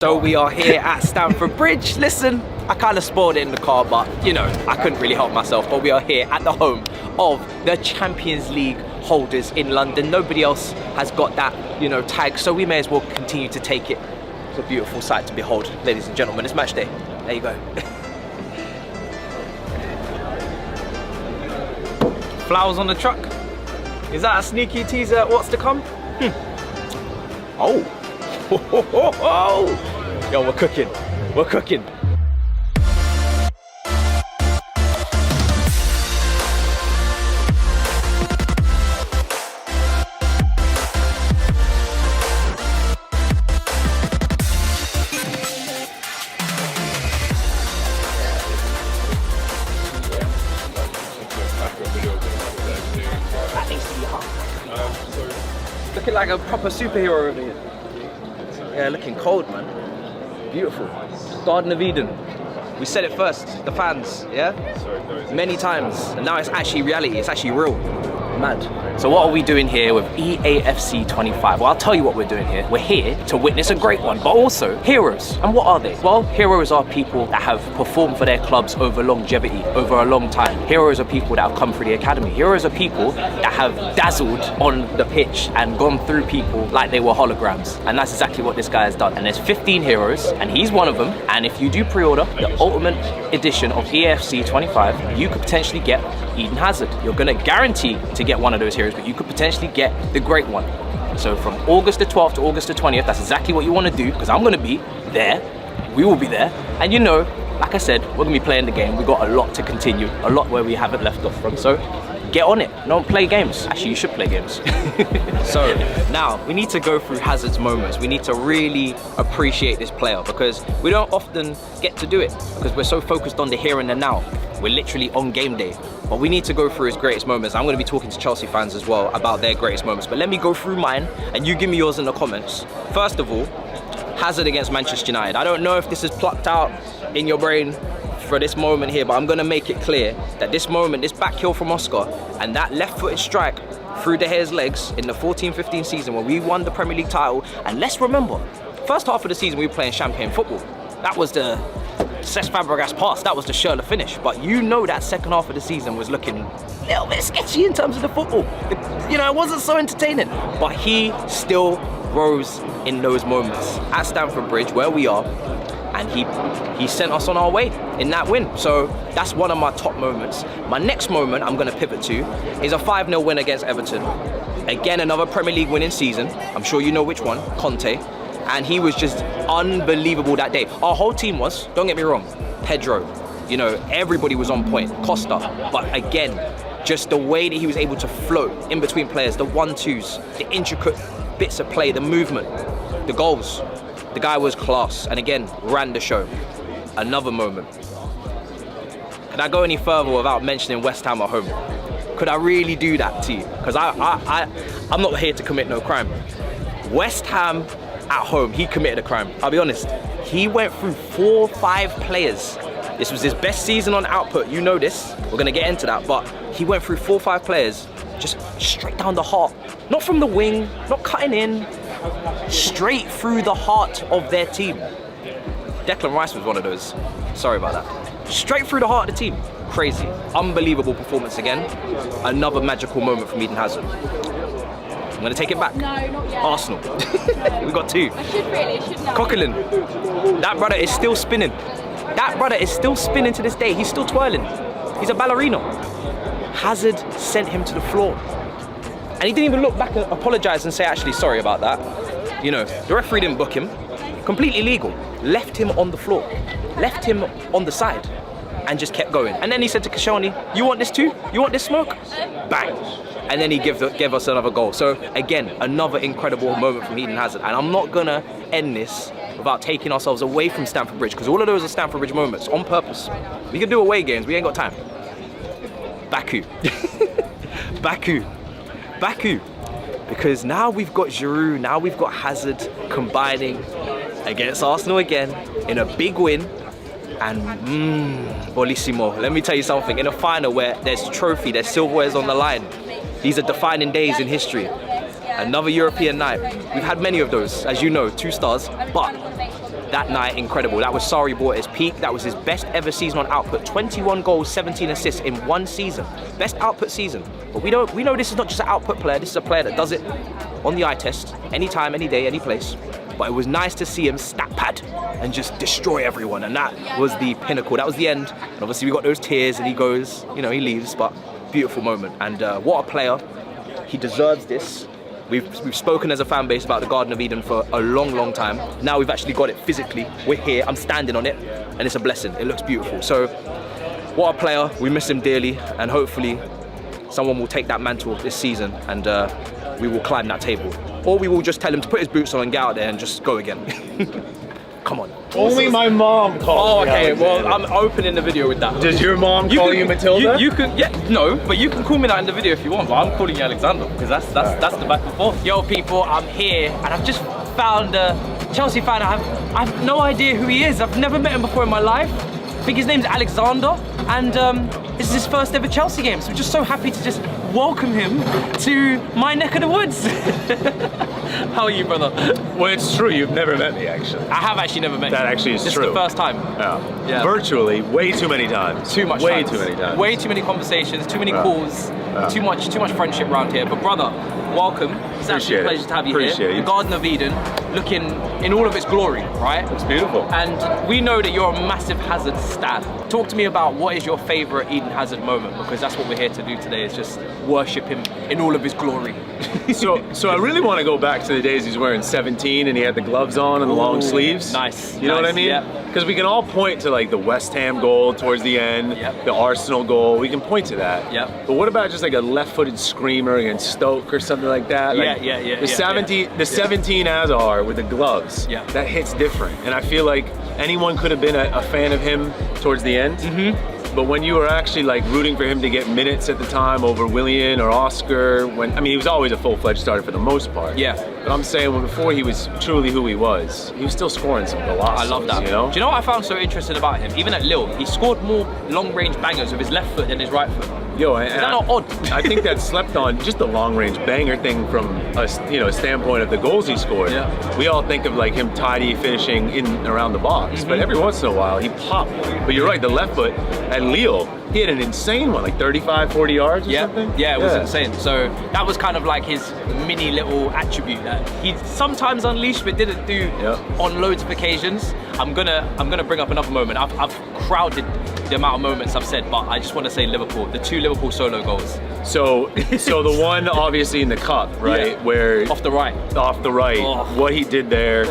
So we are here at Stamford Bridge. Listen, I kind of spoiled it in the car, but you know, I couldn't really help myself. But we are here at the home of the Champions League holders in London. Nobody else has got that, tag, so we may as well continue to take it. It's a beautiful sight to behold, ladies and gentlemen. It's match day. There you go. Flowers on the truck. Is that a sneaky teaser at what's to come? Oh. Yo, we're cooking. We're cooking. Looking like a proper superhero over here. Yeah, looking cold, man. Beautiful. Garden of Eden. We said it first, the fans, yeah? Many times, and now it's actually reality, it's actually real. Mad. So what are we doing here with EAFC 25? Well, I'll tell you what we're doing here. We're here to witness a great one, but also heroes. And what are they? Well, heroes are people that have performed for their clubs over longevity, over a long time. Heroes are people that have come through the academy. Heroes are people that have dazzled on the pitch and gone through people like they were holograms. And that's exactly what this guy has done. And there's 15 heroes, and he's one of them. And if you do pre-order the ultimate edition of EAFC 25, you could potentially get Eden Hazard. You're gonna guarantee to get one of those heroes, but you could potentially get the great one. So from August the 12th to August the 20th, that's exactly what you want to do, because I'm going to be there. We will be there. And like I said, we're going to be playing the game. We've got a lot to continue, a lot where we haven't left off from. So get on it. Don't play games. Actually, you should play games. So now we need to go through Hazard's moments. We need to really appreciate this player, because we don't often get to do it because we're so focused on the here and the now. We're literally on game day. But we need to go through his greatest moments. I'm going to be talking to Chelsea fans as well about their greatest moments. But let me go through mine and you give me yours in the comments. First of all, Hazard against Manchester United. I don't know if this is plucked out in your brain for this moment here, but I'm going to make it clear that this moment, this back heel from Oscar and that left-footed strike through De Gea's legs in the 14-15 season when we won the Premier League title. And let's remember, first half of the season we were playing champagne football. That was the Cesc Fabregas pass, that was the Schürrle finish. But that second half of the season was looking a little bit sketchy in terms of the football. It wasn't so entertaining. But he still rose in those moments at Stamford Bridge, where we are, and he sent us on our way in that win. So that's one of my top moments. My next moment I'm going to pivot to is a 5-0 win against Everton. Again, another Premier League winning season. I'm sure you know which one, Conte. And he was just unbelievable that day. Our whole team was, don't get me wrong, Pedro, everybody was on point, Costa. But again, just the way that he was able to float in between players, the 1-2s, the intricate bits of play, the movement, the goals. The guy was class, and again, ran the show. Another moment. Can I go any further without mentioning West Ham at home? Could I really do that to you? Because I'm not here to commit no crime. West Ham at home, he committed a crime. I'll be honest. He went through 4 or 5 players. This was his best season on output. You know this. We're going to get into that. But he went through 4 or 5 players just straight down the heart. Not from the wing, not cutting in. Straight through the heart of their team. Declan Rice was one of those. Sorry about that. Straight through the heart of the team. Crazy. Unbelievable performance again. Another magical moment from Eden Hazard. I'm going to take it back. No, not yet. Arsenal. No. We've got 2. I should know. Coquelin. That brother is still spinning. That brother is still spinning to this day. He's still twirling. He's a ballerina. Hazard sent him to the floor. And he didn't even look back and apologise and say, actually, sorry about that. The referee didn't book him. Completely legal. Left him on the floor. Left him on the side. And just kept going. And then he said to Koscielny, you want this too? You want this smoke? Bang. And then he gave us another goal. So again, another incredible moment from Eden Hazard. And I'm not gonna end this without taking ourselves away from Stamford Bridge, because all of those are Stamford Bridge moments on purpose. We can do away games, we ain't got time. Baku. Baku. Because now we've got Giroud, now we've got Hazard combining against Arsenal again in a big win. And Bellissimo, let me tell you something, in a final where there's trophy, there's silverwares on the line, these are defining days in history. Another European night. We've had many of those, as you know, 2 stars, but that night incredible. That was Sarri at his peak. That was his best ever season on output. 21 goals, 17 assists in one season. Best output season. But we know this is not just an output player. This is a player that does it on the eye test, anytime, any day, any place. But it was nice to see him stat pad and just destroy everyone. And that was the pinnacle. That was the end. And obviously we got those tears and he goes, you know, he leaves, but beautiful moment. And what a player. He deserves this. We've spoken as a fan base about the Garden of Eden for a long, long time. Now we've actually got it physically. We're here, I'm standing on it, and it's a blessing. It looks beautiful. So, what a player. We miss him dearly, and hopefully someone will take that mantle this season and we will climb that table. Or we will just tell him to put his boots on and get out there and just go again. Come on. Only my mom calls me okay, Alexander. well, I'm opening the video with that. Does your mom call you Matilda? You can, yeah, no, but you can call me that in the video if you want, but I'm calling you Alexander, because that's the back and forth. Yo, people, I'm here, and I've just found a Chelsea fan. I have no idea who he is. I've never met him before in my life. I think his name's Alexander, and this is his first ever Chelsea game, so I'm just so happy to just welcome him to my neck of the woods. How are you, brother? Well, it's true, you've never met me, actually. I have actually never met you. That actually is this true. This is the first time. Yeah. Virtually, way too many times. Too much Way times. too many times. Way too many conversations, too many calls, too much friendship around here. But brother, welcome. It's actually a pleasure to have you here. The Garden of Eden, looking in all of its glory, right? It's beautiful. And we know that you're a massive Hazard stan. Talk to me about what is your favourite Eden Hazard moment, because that's what we're here to do today, is just worship him in all of his glory. So I really want to go back to the days he's wearing 17 and he had the gloves on and the long sleeves. Nice. You know what I mean? Yeah. Because we can all point to like the West Ham goal towards the end, the Arsenal goal. We can point to that. Yep. But what about just like a left-footed screamer against Stoke or something like that? Like the 17 Hazard with the gloves. Yeah. That hits different. And I feel like anyone could have been a fan of him towards the end. Mm-hmm. But when you were actually like rooting for him to get minutes at the time over Willian or Oscar, he was always a full-fledged starter for the most part. Yeah. But I'm saying before he was truly who he was still scoring some goals. I love that. You know? Do you know what I found so interesting about him? Even at Lille, he scored more long-range bangers with his left foot than his right foot. Yo, is that not odd? I think that's slept on, just the long-range banger thing from a standpoint of the goals he scored. Yeah. We all think of like him tidy finishing in around the box, but every once in a while he popped. But you're right, the left foot at Lille, he had an insane one, like 35, 40 yards or something. Yeah, it was insane. So that was kind of like his mini little attribute that he sometimes unleashed but didn't do on loads of occasions. I'm gonna bring up another moment. I've crowded the amount of moments I've said, but I just want to say Liverpool, the 2 Liverpool solo goals. So the one obviously in the cup, right, where off the right, what he did there,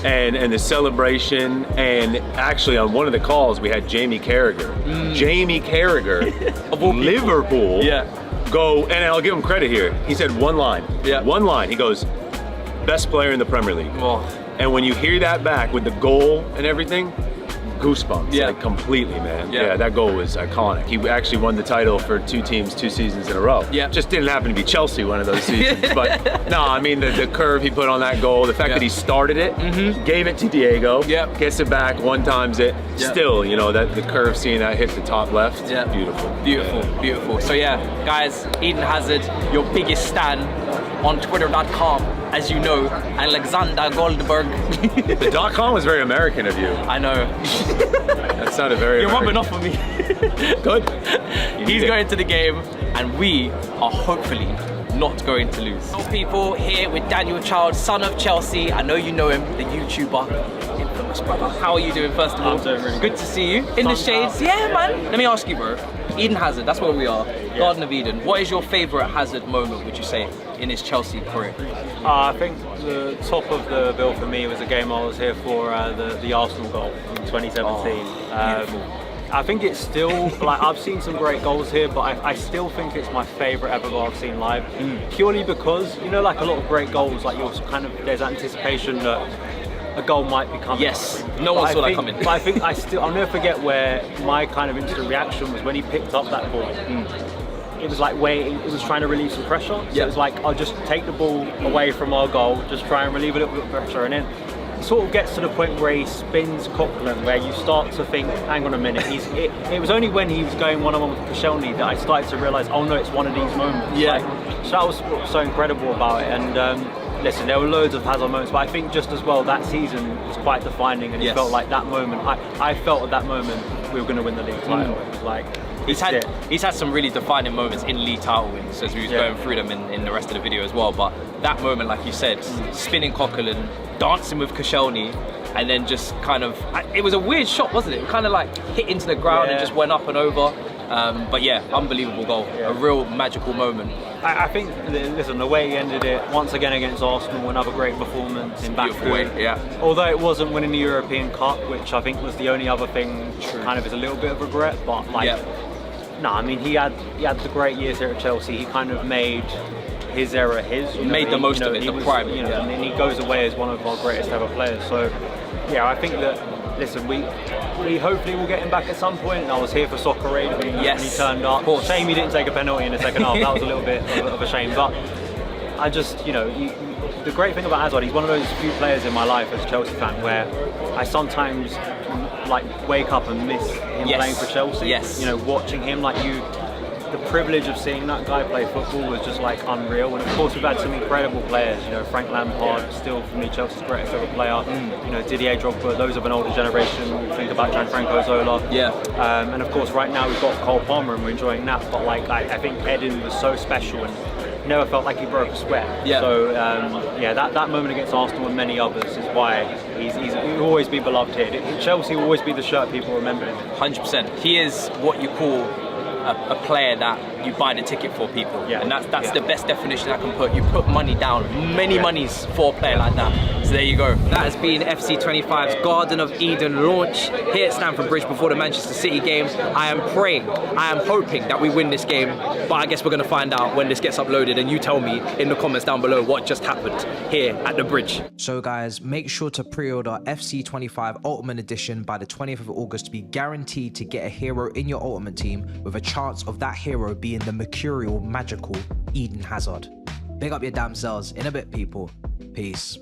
and the celebration, and actually on one of the calls we had Jamie Carragher, Jamie Carragher, of Liverpool, go, and I'll give him credit here. He said one line, He goes, best player in the Premier League, and when you hear that back with the goal and everything. Goosebumps, like completely, man. Yeah, that goal was iconic. He actually won the title for 2 teams, 2 seasons in a row. Yeah, just didn't happen to be Chelsea one of those seasons. But no, I mean the curve he put on that goal, the fact that he started it, gave it to Diego, gets it back, 1-times it. Still, you know that the curve, seeing that hit the top left, beautiful. So yeah, guys, Eden Hazard, your biggest stan on Twitter.com, as you know, Alexander Goldberg. The .com was very American of you. I know. That sounded very You're American. rubbing off on me. Good. He's going to the game, and we are hopefully not going to lose. People here with Daniel Child, son of Chelsea. I know you know him, the YouTuber. Infamous brother. How are you doing, first of all? I'm doing really good to see you. In the shades. Yeah, man. Let me ask you, bro. Eden Hazard, that's where we are. Garden of Eden. What is your favourite Hazard moment, would you say, in his Chelsea career? I think the top of the bill for me was a game I was here for, the Arsenal goal in 2017. I think it's still, like, I've seen some great goals here, but I still think it's my favourite ever goal I've seen live. Purely because, you know, like a lot of great goals, like you're kind of, there's anticipation that a goal might be coming. Yes, no one saw that coming. But I think I'll never forget where my kind of instant reaction was when he picked up that ball. It was like it was trying to relieve some pressure. So it was like, I'll just take the ball away from our goal, just try and relieve a little bit of pressure, and then it sort of gets to the point where he spins Coquelin, where you start to think, hang on a minute, it was only when he was going one-on-one with Koscielny that I started to realise, oh no, it's one of these moments. So that was what's so incredible about it. And listen, there were loads of Hazard moments, but I think just as well that season was quite defining, and it felt like that moment. I felt at that moment we were going to win the league title. It was like he's had some really defining moments in league title wins as we was going through them in the rest of the video as well. But that moment, like you said, spinning Coquelin, dancing with Koscielny, and then just kind of, it was a weird shot, wasn't it? It kind of like hit into the ground and just went up and over. But yeah, unbelievable goal, a real magical moment. I think, listen, the way he ended it, once again against Arsenal, another great performance in back three. Although it wasn't winning the European Cup, which I think was the only other thing, kind of is a little bit of regret, but like, no, I mean, he had the great years here at Chelsea. He kind of made his era his. Made the most of it, the prime. And he goes away as one of our greatest ever players. So, yeah, I think that, listen, we hopefully will get him back at some point. And I was here for Soccer Aid when he turned up. Shame he didn't take a penalty in the second half. That was a little bit of a shame. But I just, the great thing about Hazard, he's one of those few players in my life as a Chelsea fan where I sometimes like wake up and miss him playing for Chelsea. Watching him, the privilege of seeing that guy play football was just like unreal. And of course we've had some incredible players, Frank Lampard, still for me Chelsea's greatest ever player, Didier Drogba, those of an older generation, we think about Gianfranco Zola. And of course right now we've got Cole Palmer and we're enjoying that, but I think Eden was so special and never felt like he broke a sweat. So that moment against Arsenal and many others is why he'll always be beloved here. Chelsea will always be the shirt people remember him. 100%. He is what you call a player that you buy the ticket for, people, and that's the best definition I can put. You put money down, many monies for a player like that. So there you go. That has been FC25's Garden of Eden launch here at Stamford Bridge before the Manchester City game. I am hoping that we win this game, but I guess we're going to find out when this gets uploaded, and you tell me in the comments down below what just happened here at the bridge. So guys, make sure to pre-order FC25 Ultimate Edition by the 20th of August to be guaranteed to get a hero in your Ultimate team with a chance of that hero being the mercurial, magical Eden Hazard. Big up your damn selves. In a bit, people. Peace.